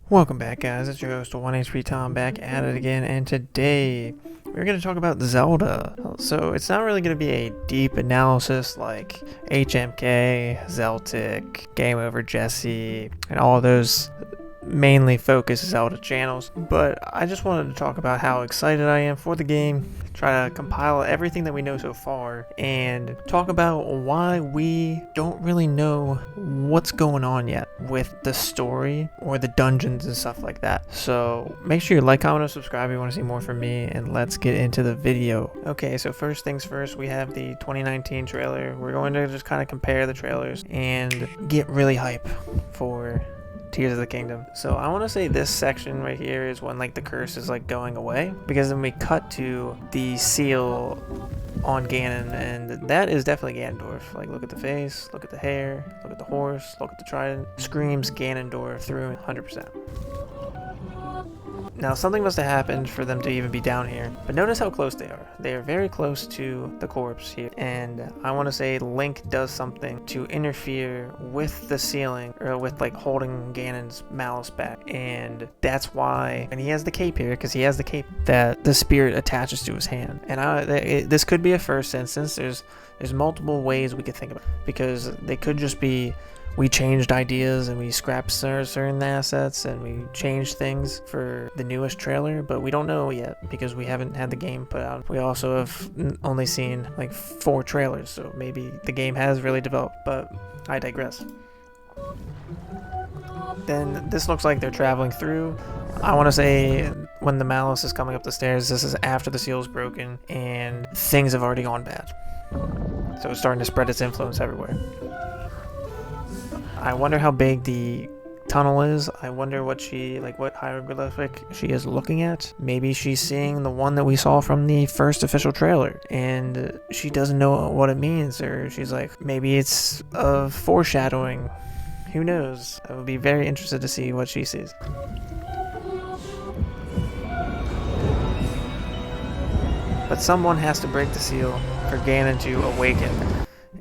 Welcome back, guys. It's your host 1HP Tom back at it again, and today we're going to talk about Zelda. So it's not really going to be a deep analysis like HMK, Zeltic, Game Over Jesse, and all those mainly focused Zelda channels, but I just wanted to talk about how excited I am for the game, try to compile everything that we know so far, and talk about why we don't really know what's going on yet with the story or the dungeons and stuff like that. So make sure you like, comment, and subscribe if you want to see more from me, and let's get into the video. Okay, so first things first, we have the 2019 trailer. We're going to just kind of compare the trailers and get really hype for Tears of the Kingdom. So I want to say this section right here is when like the curse is like going away, because then we cut to the seal on Ganon, and that is definitely Ganondorf. Like, look at the face, look at the hair, look at the horse, look at the trident. Screams Ganondorf through 100%. Now, something must have happened for them to even be down here, but notice how close they are. They are very close to the corpse here, and I want to say Link does something to interfere with the ceiling, or with like holding Ganon's malice back, and that's why, and he has the cape here, because he has the cape that the spirit attaches to his hand. And this could be a first instance. There's multiple ways we could think about it, because they could just be, we changed ideas and we scrapped certain assets and we changed things for the newest trailer, but we don't know yet because we haven't had the game put out. We also have only seen like 4 trailers, so maybe the game has really developed, but I digress. Then this looks like they're traveling through. I want to say when the malice is coming up the stairs, this is after the seal is broken and things have already gone bad. So it's starting to spread its influence everywhere. I wonder how big the tunnel is. I wonder what hieroglyphic she is looking at. Maybe she's seeing the one that we saw from the first official trailer and she doesn't know what it means, or she's like, maybe it's a foreshadowing. Who knows? I would be very interested to see what she sees. But someone has to break the seal for Ganon to awaken.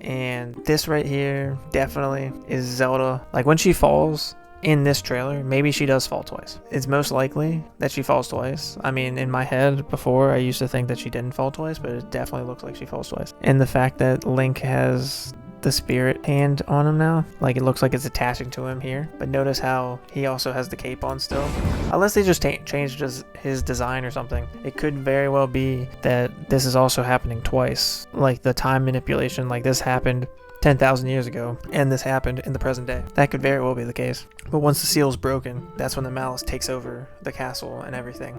And this right here definitely is Zelda. Like, when she falls in this trailer, maybe she does fall twice. It's most likely that she falls twice. I mean, in my head before, I used to think that she didn't fall twice, but it definitely looks like she falls twice. And the fact that Link has the spirit hand on him now, like, it looks like it's attaching to him here, but notice how he also has the cape on still. Unless they just changed his design or something, it could very well be that this is also happening twice, like the time manipulation, like this happened 10,000 years ago and this happened in the present day. That could very well be the case. But once the seal is broken, that's when the malice takes over the castle and everything.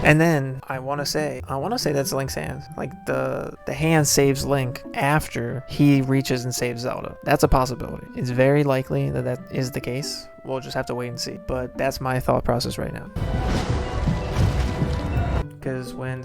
And then I want to say that's Link's hand. Like, the hand saves Link after he reaches and saves Zelda. That's a possibility. It's very likely that is the case. We'll just have to wait and see. But that's my thought process right now. Because when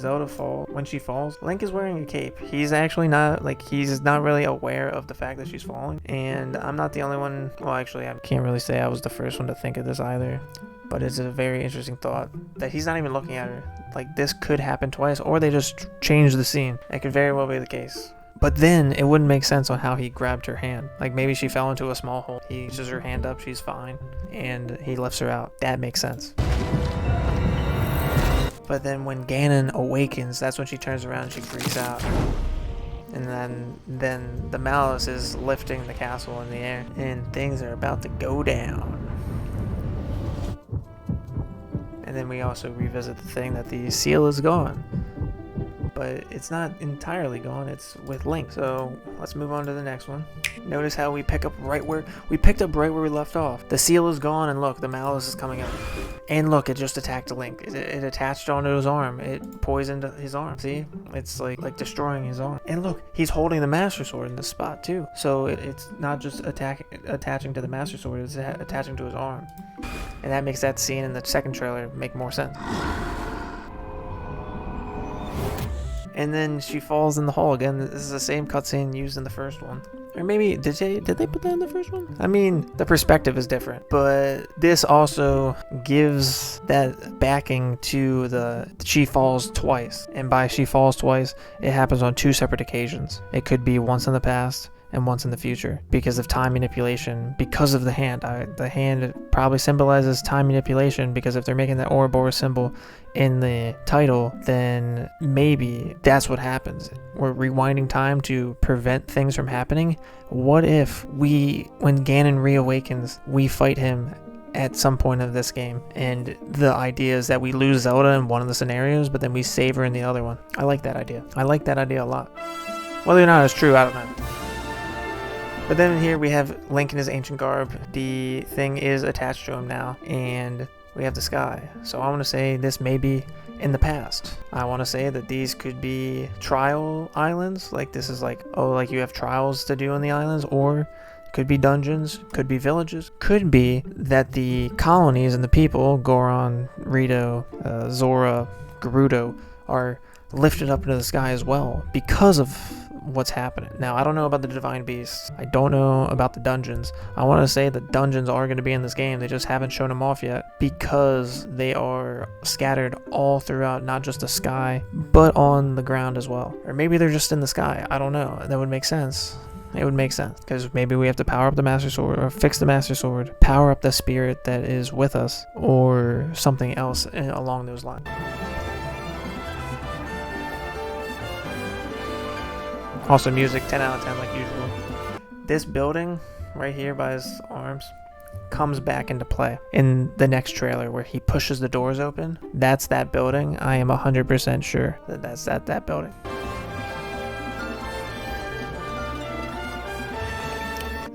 she falls, Link is wearing a cape. He's actually not, like, he's not really aware of the fact that she's falling. And I'm not the only one. Well, actually, I can't really say I was the first one to think of this either. But it's a very interesting thought that he's not even looking at her. Like, this could happen twice, or they just changed the scene. It could very well be the case. But then it wouldn't make sense on how he grabbed her hand. Like, maybe she fell into a small hole. He uses her hand up, she's fine, and he lifts her out. That makes sense. But then when Ganon awakens, that's when she turns around and she freaks out. And then the malice is lifting the castle in the air, and things are about to go down. And then we also revisit the thing that the seal is gone. But it's not entirely gone, it's with Link. So let's move on to the next one. Notice how we picked up right where we left off. The seal is gone, and look, the malice is coming up. And look, it just attacked Link. It attached onto his arm. It poisoned his arm. See? It's like destroying his arm. And look, he's holding the Master Sword in this spot too. So it's not just attaching to the Master Sword, it's attaching to his arm. And that makes that scene in the second trailer make more sense. And then she falls in the hole again. This is the same cutscene used in the first one. Or maybe, did they put that in the first one? I mean, the perspective is different. But this also gives that backing to the she falls twice. And by she falls twice, it happens on 2 separate occasions. It could be once in the past, and once in the future because of time manipulation, because of the hand. The hand probably symbolizes time manipulation, because if they're making that Ouroboros symbol in the title, then maybe that's what happens. We're rewinding time to prevent things from happening. What if when Ganon reawakens, we fight him at some point of this game, and the idea is that we lose Zelda in one of the scenarios, but then we save her in the other one? I like that idea. I like that idea a lot. Whether or not it's true, I don't know. But then here we have Link in his ancient garb. The thing is attached to him now, and we have the sky. So I want to say this may be in the past. I want to say that these could be trial islands. Like this is like, oh, like you have trials to do on the islands, or could be dungeons, could be villages, could be that the colonies and the people, Goron, Rito, Zora, Gerudo, are lifted up into the sky as well because of what's happening. Now, I don't know about the divine beasts. I don't know about the dungeons. I want to say that dungeons are going to be in this game. They just haven't shown them off yet because they are scattered all throughout, not just the sky, but on the ground as well. Or maybe they're just in the sky. I don't know. That would make sense. It would make sense, because maybe we have to power up the Master Sword, or fix the Master Sword, power up the spirit that is with us, or something else along those lines. Also, music, 10 out of 10 like usual. This building right here by his arms comes back into play in the next trailer where he pushes the doors open. That's that building. I am 100% sure that that's that building.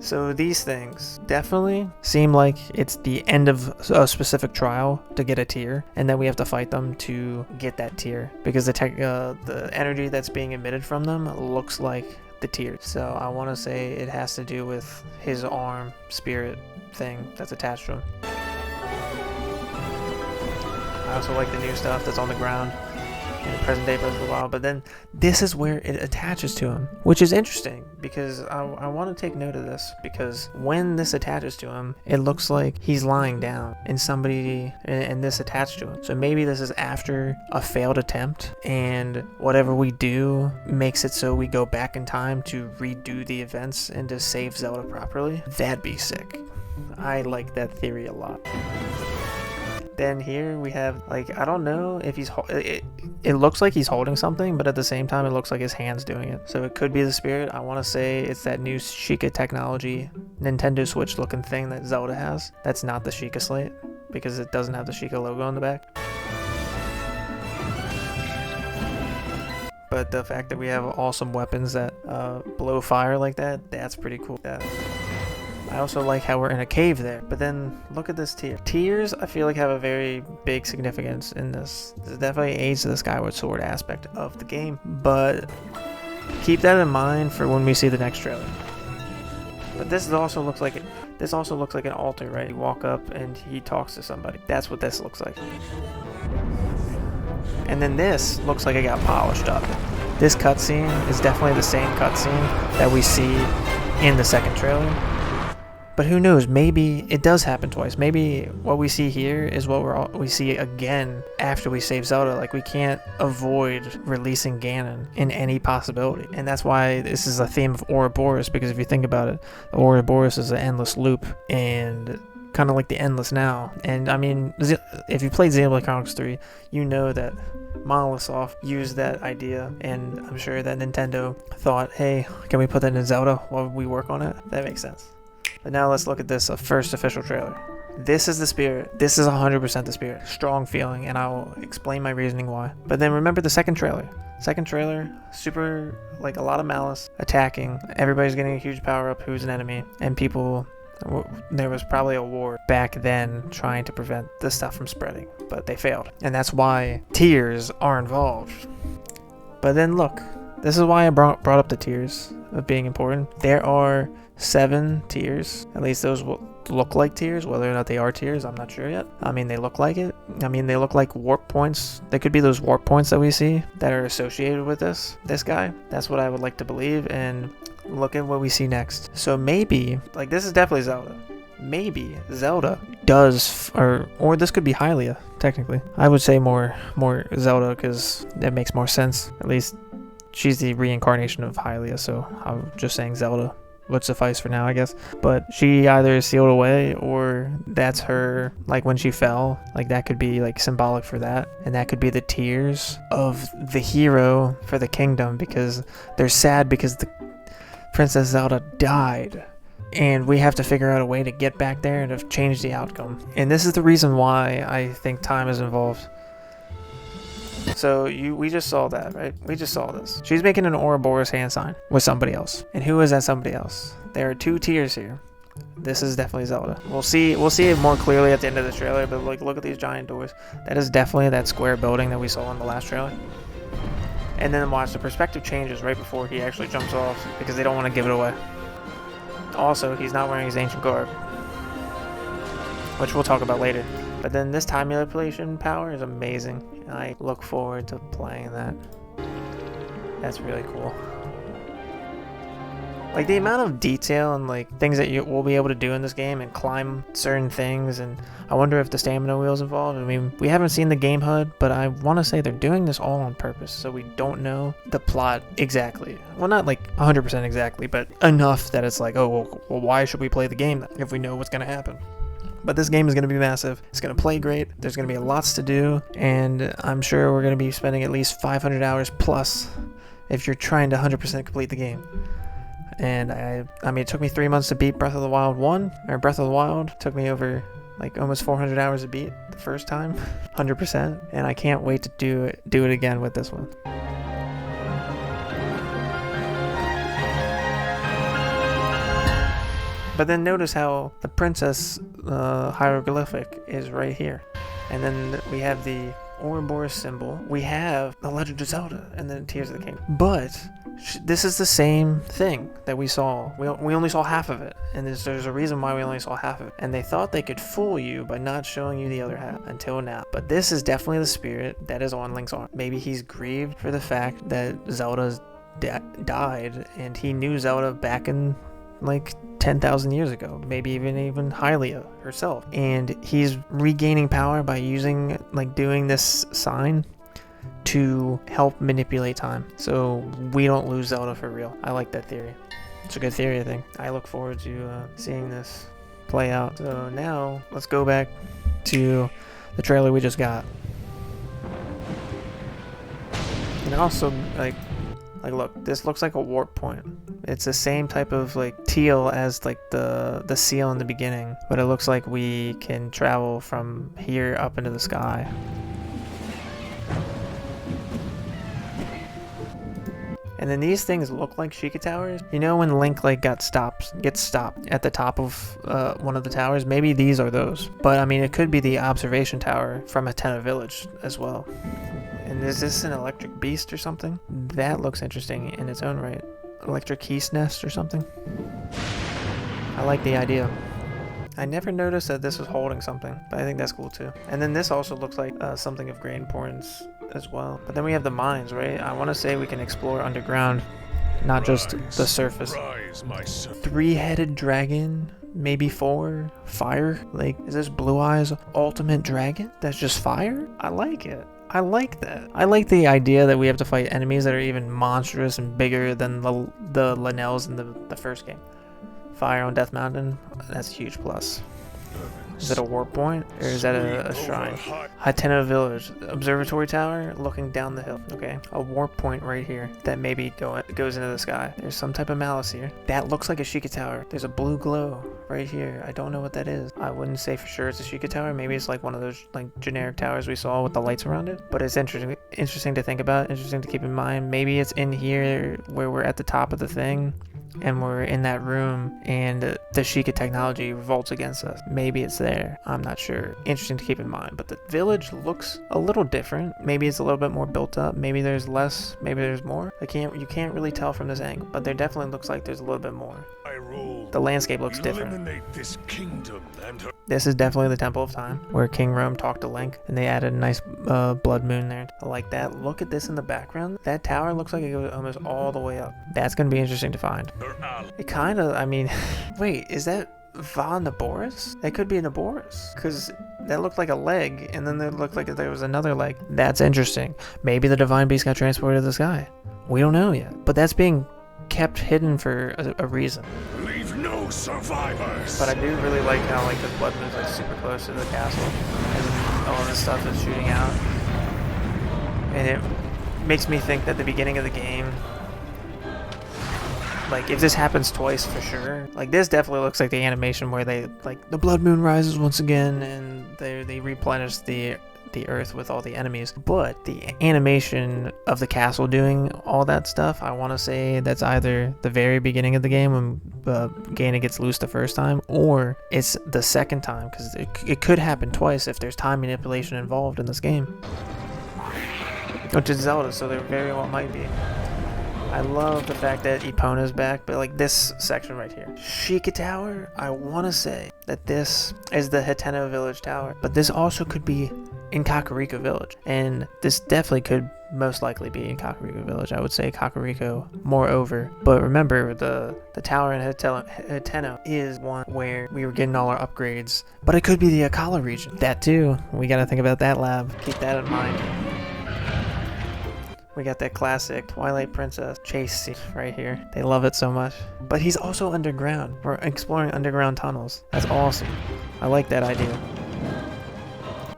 So these things definitely seem like it's the end of a specific trial to get a tier, and then we have to fight them to get that tier, because the energy that's being emitted from them looks like the tier. So I want to say it has to do with his arm spirit thing that's attached to him. I also like the new stuff that's on the ground in the present day Breath of the Wild, but then this is where it attaches to him, which is interesting, because I want to take note of this, because when this attaches to him, it looks like he's lying down and this attached to him. So maybe this is after a failed attempt, and whatever we do makes it so we go back in time to redo the events and to save Zelda properly. That'd be sick. I like that theory a lot. Then here we have, like, I don't know if he's it looks like he's holding something, but at the same time it looks like his hand's doing it. So it could be the spirit. I want to say it's that new Sheikah technology Nintendo Switch looking thing that Zelda has. That's not the Sheikah Slate, because it doesn't have the Sheikah logo on the back. But the fact that we have awesome weapons that blow fire like that, that's pretty cool. I also like how we're in a cave there. But then look at this tier. Tiers, I feel like, have a very big significance in this. This definitely aids to the Skyward Sword aspect of the game, but keep that in mind for when we see the next trailer. But this also looks like an altar, right? You walk up and he talks to somebody. That's what this looks like. And then this looks like it got polished up. This cutscene is definitely the same cutscene that we see in the second trailer. But who knows, maybe it does happen twice. Maybe what we see here is what we see again after we save Zelda. Like, we can't avoid releasing Ganon in any possibility. And that's why this is a theme of Ouroboros, because if you think about it, Ouroboros is an endless loop, and kind of like the Endless Now. And I mean, if you played Xenoblade Chronicles 3, you know that Monolith Soft used that idea, and I'm sure that Nintendo thought, hey, can we put that in Zelda while we work on it? That makes sense. But now let's look at this first official trailer. This is the spirit. This is 100% the spirit. Strong feeling, and I'll explain my reasoning why. But then remember the second trailer. Second trailer, super, like, a lot of malice, attacking. Everybody's getting a huge power up who's an enemy, and people, there was probably a war back then trying to prevent this stuff from spreading, but they failed. And that's why tiers are involved. But then look, this is why I brought up the tiers of being important. There are 7 tiers, at least those will look like tiers. Whether or not they are tiers, I'm not sure yet. I mean, they look like it. I mean, they look like warp points. They could be those warp points that we see that are associated with this guy. That's what I would like to believe, and look at what we see next. So maybe, like, this is definitely Zelda. Maybe Zelda does, or this could be Hylia, technically. I would say more Zelda, because that makes more sense. At least she's the reincarnation of Hylia, so I'm just saying Zelda. would suffice for now, I guess. But she either is sealed away, or that's her, like when she fell, like that could be like symbolic for that. And that could be the tears of the hero for the kingdom, because they're sad because the Princess Zelda died. And we have to figure out a way to get back there and have changed the outcome. And this is the reason why I think time is involved. So we just saw that, right? We just saw this. She's making an Ouroboros hand sign with somebody else. And who is that somebody else? There are 2 tiers here. This is definitely Zelda. We'll see it more clearly at the end of the trailer, but like look at these giant doors. That is definitely that square building that we saw in the last trailer. And then watch, the perspective changes right before he actually jumps off because they don't want to give it away. Also, he's not wearing his ancient garb, which we'll talk about later. But then this time manipulation power is amazing. I look forward to playing that. That's really cool. Like the amount of detail and like things that you will be able to do in this game and climb certain things, and I wonder if the stamina wheel's involved. I mean, we haven't seen the game HUD, but I want to say they're doing this all on purpose, so we don't know the plot exactly. Well, not like 100% exactly, but enough that it's like, oh, well, why should we play the game then if we know what's going to happen? But this game is going to be massive. It's going to play great. There's going to be lots to do, and I'm sure we're going to be spending at least 500 hours plus if you're trying to 100% complete the game. And I mean, it took me 3 months to beat Breath of the Wild 1, or Breath of the Wild. Took me over like almost 400 hours to beat the first time, 100%. And I can't wait to do it again with this one. But then notice how the princess hieroglyphic is right here. And then we have the Ouroboros symbol. We have the Legend of Zelda and then Tears of the Kingdom. But this is the same thing that we saw. We only saw half of it. And there's a reason why we only saw half of it. And they thought they could fool you by not showing you the other half until now. But this is definitely the spirit that is on Link's arm. Maybe he's grieved for the fact that Zelda died, and he knew Zelda back in like 10,000 years ago, maybe even Hylia herself, and he's regaining power by doing this sign to help manipulate time so we don't lose Zelda for real. I like that theory. It's a good theory, I think. I look forward to seeing this play out. So now let's go back to the trailer we just got. And also, like look, this looks like a warp point. It's the same type of like teal as like the seal in the beginning, but it looks like we can travel from here up into the sky. And then these things look like Sheikah towers. You know when Link like gets stopped at the top of one of the towers? Maybe these are those. But I mean, it could be the observation tower from Atena Village as well. And is this an electric beast or something? That looks interesting in its own right. Electric Heast Nest or something? I like the idea. I never noticed that this was holding something, but I think that's cool too. And then this also looks like something of great importance as well. But then we have the mines, right? I want to say we can explore underground, not just the surface. Three-headed dragon, maybe 4. Fire? Like, is this Blue Eyes ultimate dragon? That's just fire? I like it. I like that. I like the idea that we have to fight enemies that are even monstrous and bigger than the Linnells in the first game. Fire on Death Mountain, that's a huge plus. Is it a warp point, or is that a shrine? Atena Village, observatory tower looking down the hill. Okay, a warp point right here that maybe goes into the sky. There's some type of malice here. That looks like a Sheikah tower. There's a blue glow right here. I don't know what that is. I wouldn't say for sure it's a Sheikah tower. Maybe it's like one of those like generic towers we saw with the lights around it. But it's interesting to think about, interesting to keep in mind. Maybe it's in here where we're at the top of the thing, and we're in that room, and the Sheikah technology revolts against us. Maybe it's there. I'm not sure. Interesting to keep in mind. But the village looks a little different. Maybe it's a little bit more built up. Maybe there's less. Maybe there's more. You can't really tell from this angle, but there definitely looks like there's a little bit more. The landscape looks different. This is definitely the Temple of Time, where King Rome talked to Link, and they added a nice blood moon there. I like that. Look at this in the background. That tower looks like it goes almost all the way up. That's going to be interesting to find. It kind of, I mean, wait, is that Va Naboris? That could be a Naboris, because that looked like a leg, and then it looked like there was another leg. That's interesting. Maybe the Divine Beast got transported to the sky. We don't know yet, but that's being kept hidden for a reason. Leave no survivors. But I do really like how like the blood moves like super close to the castle, and all this stuff is shooting out, and it makes me think that the beginning of the game, like if this happens twice for sure, like this definitely looks like the animation where they like the blood moon rises once again and they replenish the earth with all the enemies. But the animation of the castle doing all that stuff, I want to say that's either the very beginning of the game when Gaina gets loose the first time, or it's the second time, because it could happen twice if there's time manipulation involved in this game, which is Zelda, so there very well might be. I love the fact that Epona's back, but like this section right here, Sheikah Tower, I want to say that this is the Hiteno Village Tower, but this also could be in Kakariko Village, and this definitely could most likely be in Kakariko Village. I would say Kakariko moreover, but remember the tower in Hiteno is one where we were getting all our upgrades, but it could be the Akala region. That too, we got to think about that lab, keep that in mind. We got that classic Twilight Princess chase scene right here. They love it so much. But he's also underground. We're exploring underground tunnels. That's awesome. I like that idea.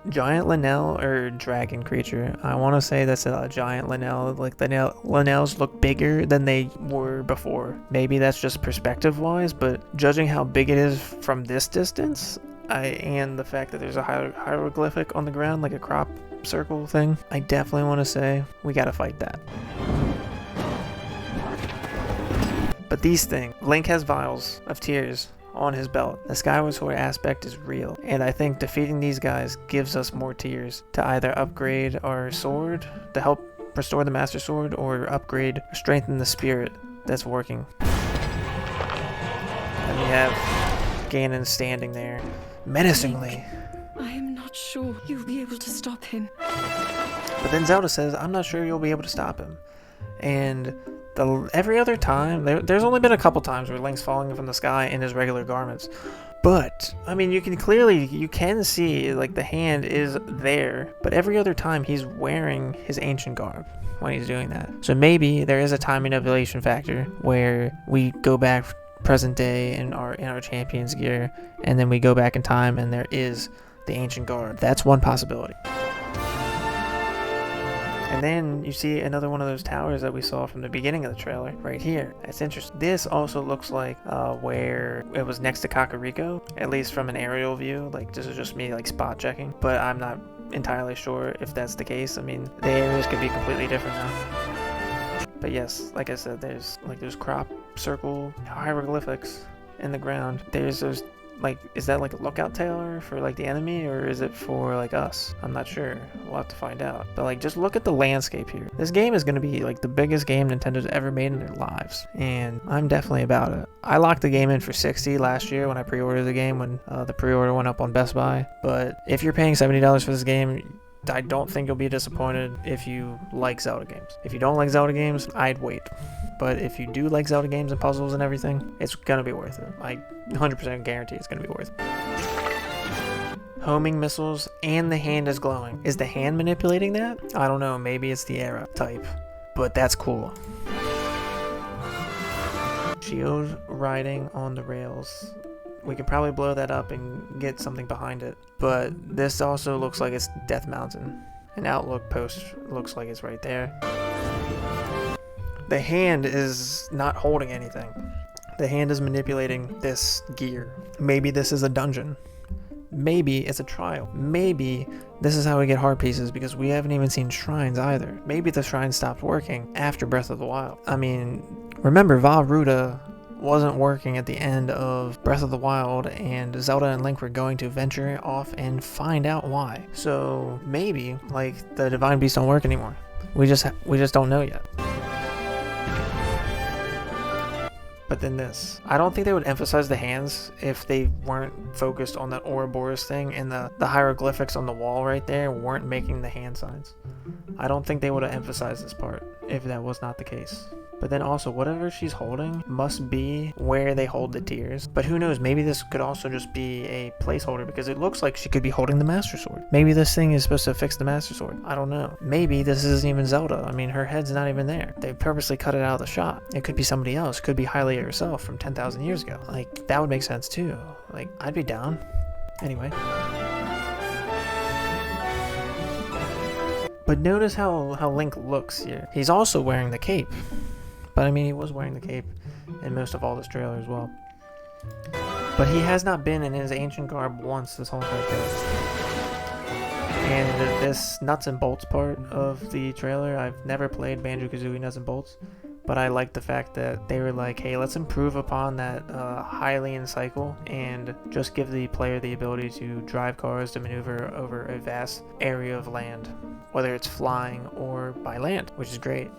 Giant Linnell or dragon creature. I want to say that's a giant Linnell. Like the Linnells look bigger than they were before. Maybe that's just perspective wise, but judging how big it is from this distance, and the fact that there's a hieroglyphic on the ground, like a crop circle thing, I definitely want to say we gotta fight that. But these things, Link has vials of tears on his belt. The Skyward Sword aspect is real, and I think defeating these guys gives us more tears to either upgrade our sword to help restore the Master Sword, or upgrade or strengthen the spirit that's working. And we have Ganon standing there menacingly. I am not sure you'll be able to stop him. But then Zelda says, I'm not sure you'll be able to stop him. And every other time, there's only been a couple times where Link's falling from the sky in his regular garments. But, I mean, you can see, like, the hand is there. But every other time, he's wearing his ancient garb when he's doing that. So maybe there is a time manipulation factor where we go back present day in our champion's gear, and then we go back in time and there is the ancient guard. That's one possibility. And then you see another one of those towers that we saw from the beginning of the trailer right here. That's interesting. This also looks like where it was next to Kakariko, at least from an aerial view. Like, this is just me like spot checking, but I'm not entirely sure if that's the case. I mean, the areas could be completely different now. But yes, like I said, there's crop circle hieroglyphics in the ground. There's those, like, is that like a lookout tower for like the enemy, or is it for like us? I'm not sure. We'll have to find out. But like, just look at the landscape here. This game is going to be like the biggest game Nintendo's ever made in their lives, and I'm definitely about it. I locked the game in for $60 last year when I pre-ordered the game, when the pre-order went up on Best Buy. But if you're paying $70 for this game, I don't think you'll be disappointed if you like Zelda games. If you don't like Zelda games, I'd wait. But if you do like Zelda games and puzzles and everything, it's gonna be worth it. I 100% guarantee it's gonna be worth it. Homing missiles, and the hand is glowing. Is the hand manipulating that? I don't know, maybe it's the era type. But that's cool. Shield riding on the rails. We could probably blow that up and get something behind it. But this also looks like it's Death Mountain. An outlook post looks like it's right there. The hand is not holding anything. The hand is manipulating this gear. Maybe this is a dungeon. Maybe it's a trial. Maybe this is how we get heart pieces, because we haven't even seen shrines either. Maybe the shrine stopped working after Breath of the Wild. I mean, remember, Va Ruta wasn't working at the end of Breath of the Wild, and Zelda and Link were going to venture off and find out why. So maybe, like, the Divine Beasts don't work anymore. We just don't know yet. But then this, I don't think they would emphasize the hands if they weren't focused on that Ouroboros thing, and the hieroglyphics on the wall right there weren't making the hand signs. I don't think they would have emphasized this part if that was not the case. But then also, whatever she's holding must be where they hold the tears. But who knows, maybe this could also just be a placeholder, because it looks like she could be holding the Master Sword. Maybe this thing is supposed to fix the Master Sword. I don't know. Maybe this isn't even Zelda. I mean, her head's not even there. They purposely cut it out of the shot. It could be somebody else. It could be Hylia herself from 10,000 years ago. Like, that would make sense too. Like, I'd be down. Anyway. But notice how Link looks here. He's also wearing the cape. But I mean, he was wearing the cape in most of all this trailer as well. But he has not been in his ancient garb once this whole entire trailer. And this nuts and bolts part of the trailer, I've never played Banjo-Kazooie nuts and bolts, but I like the fact that they were like, hey, let's improve upon that Hylian cycle and just give the player the ability to drive cars to maneuver over a vast area of land, whether it's flying or by land, which is great.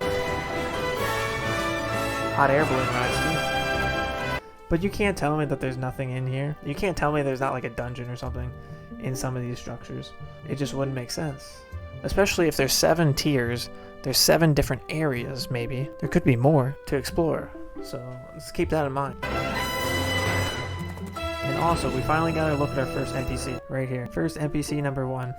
Hot air balloon rides too. But you can't tell me that there's nothing in here. You can't tell me there's not like a dungeon or something in some of these structures. It just wouldn't make sense. Especially if there's 7 tiers, there's 7 different areas maybe. There could be more to explore. So let's keep that in mind. And also, we finally got to look at our first NPC right here. First NPC number 1.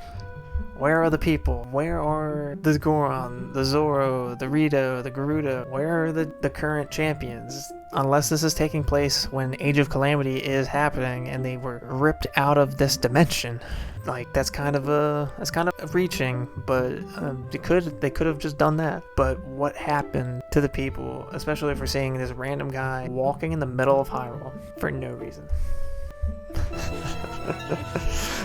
Where are the people? Where are the Goron, the Zoro, the Rito, the Garuda? Where are the current champions? Unless this is taking place when Age of Calamity is happening and they were ripped out of this dimension. Like, that's kind of reaching, but they could have just done that. But what happened to the people, especially if we're seeing this random guy walking in the middle of Hyrule for no reason?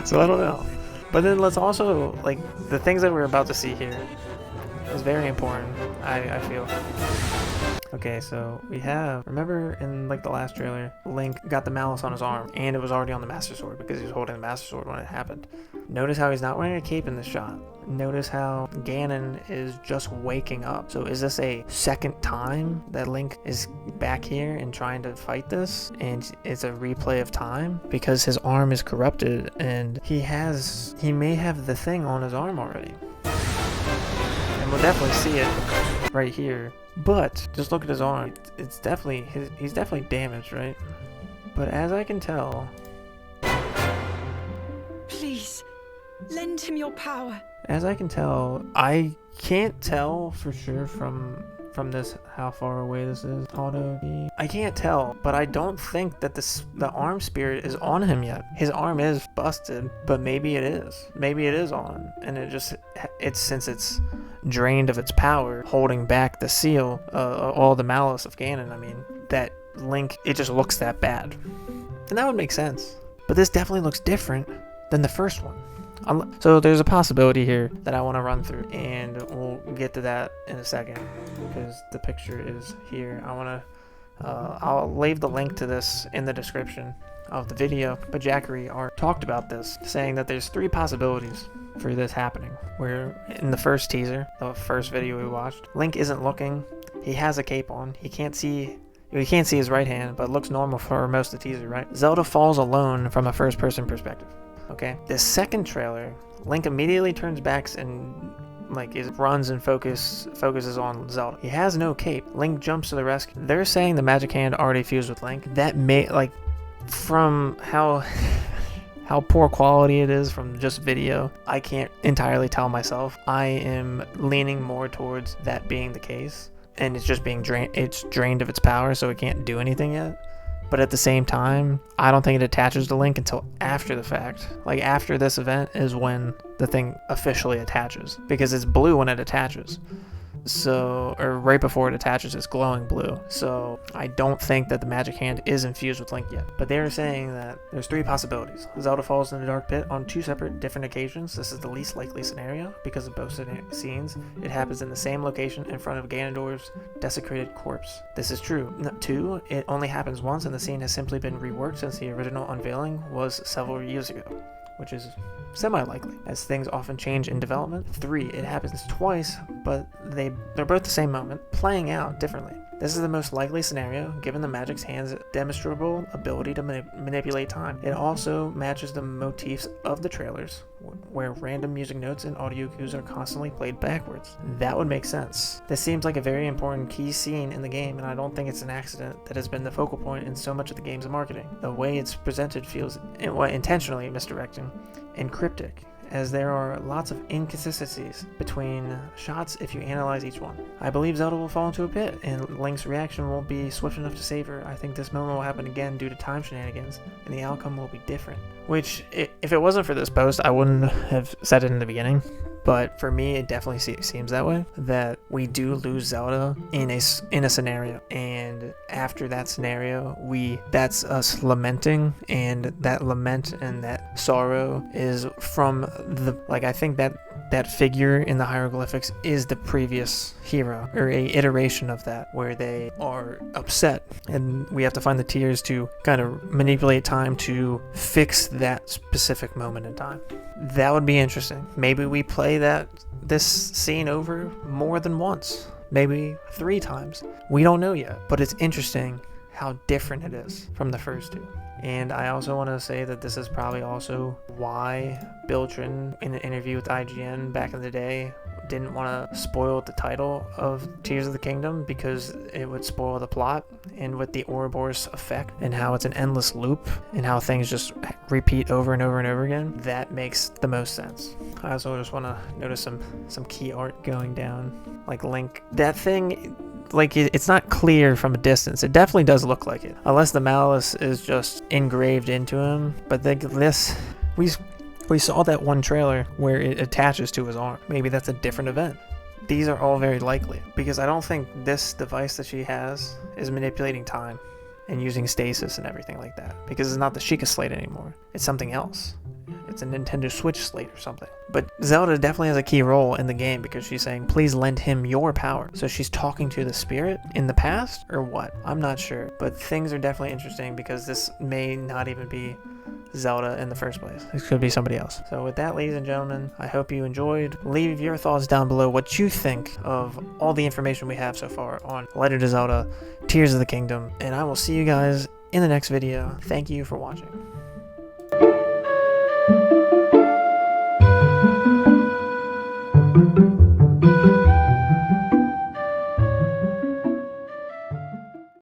So I don't know. But then let's also, like, the things that we're about to see here is very important, I feel. Okay, so we have, remember in like the last trailer, Link got the malice on his arm, and it was already on the Master Sword because he was holding the Master Sword when it happened. Notice how he's not wearing a cape in this shot. Notice how Ganon is just waking up. So is this a second time that Link is back here and trying to fight this? And it's a replay of time? Because his arm is corrupted and he may have the thing on his arm already. And we'll definitely see it right here. But just look at his arm. It's definitely, he's definitely damaged, right? But as I can tell... Please, lend him your power. As I can tell, I can't tell for sure from this how far away this is. I can't tell, but I don't think that the arm spirit is on him yet. His arm is busted, but maybe it is. Maybe it is on, and it's since it's drained of its power, holding back the seal, all the malice of Ganon. I mean, that Link, it just looks that bad, and that would make sense. But this definitely looks different than the first one. So there's a possibility here that I want to run through, and we'll get to that in a second because the picture is here. I'll leave the link to this in the description of the video, but Jackery talked about this, saying that there's 3 possibilities for this happening. Where in the first teaser, the first video we watched, Link isn't looking. He has a cape on. He can't see his right hand, but it looks normal for most of the teaser, right? Zelda falls alone from a first-person perspective. Okay, this second trailer, Link immediately turns back and runs and focuses on Zelda. He has no cape. Link jumps to the rescue. They're saying the magic hand already fused with Link. That may, from how poor quality it is from just video, I can't entirely tell myself. I am leaning more towards that being the case, and it's just being drained. It's drained of its power, so it can't do anything yet. But at the same time, I don't think it attaches to Link until after the fact. Like, after this event is when the thing officially attaches, because it's blue when it attaches. So, or right before it attaches, it's glowing blue. So I don't think that the magic hand is infused with Link yet. But they're saying that there's 3 possibilities. Zelda falls in the dark pit on 2 separate different occasions. This is the least likely scenario because of both scenes. It happens in the same location in front of Ganondorf's desecrated corpse. This is true. 2, it only happens once and the scene has simply been reworked since the original unveiling was several years ago, which is semi-likely, as things often change in development. 3, it happens twice, but they're both the same moment, playing out differently. This is the most likely scenario, given the Magic's hand's demonstrable ability to manipulate time. It also matches the motifs of the trailers, where random music notes and audio cues are constantly played backwards. That would make sense. This seems like a very important key scene in the game, and I don't think it's an accident that has been the focal point in so much of the game's marketing. The way it's presented feels intentionally misdirecting and cryptic, as there are lots of inconsistencies between shots if you analyze each one. I believe Zelda will fall into a pit, and Link's reaction won't be swift enough to save her. I think this moment will happen again due to time shenanigans, and the outcome will be different. Which, if it wasn't for this post, I wouldn't have said it in the beginning. But for me, it definitely seems that way, that we do lose Zelda in a scenario, and after that scenario, that's us lamenting, and that lament and that sorrow is from I think that figure in the hieroglyphics is the previous hero, or a iteration of that, where they are upset, and we have to find the tears to kind of manipulate time to fix that specific moment in time. That would be interesting. Maybe we play this scene over more than once, maybe 3 times. We don't know yet, but it's interesting how different it is from the first 2. And I also want to say that this is probably also why Bill Trin, in an interview with IGN back in the day, didn't want to spoil the title of Tears of the Kingdom, because it would spoil the plot, and with the Ouroboros effect and how it's an endless loop and how things just repeat over and over and over again, that makes the most sense. I also just want to notice some key art going down, like Link. That thing, like, it's not clear from a distance. It definitely does look like it, unless the malice is just engraved into him. But we saw that one trailer where it attaches to his arm. Maybe that's a different event. These are all very likely, because I don't think this device that she has is manipulating time and using stasis and everything like that, because it's not the Sheikah Slate anymore. It's something else. It's a Nintendo Switch Slate or something. But Zelda definitely has a key role in the game, because she's saying, please lend him your power. So she's talking to the spirit in the past, or what? I'm not sure. But things are definitely interesting, because this may not even be Zelda in the first place. This could be somebody else. So with that, ladies and gentlemen, I hope you enjoyed. Leave your thoughts down below, what you think of all the information we have so far on Legend of Zelda Tears of the Kingdom, and I will see you guys in the next video. Thank you for watching.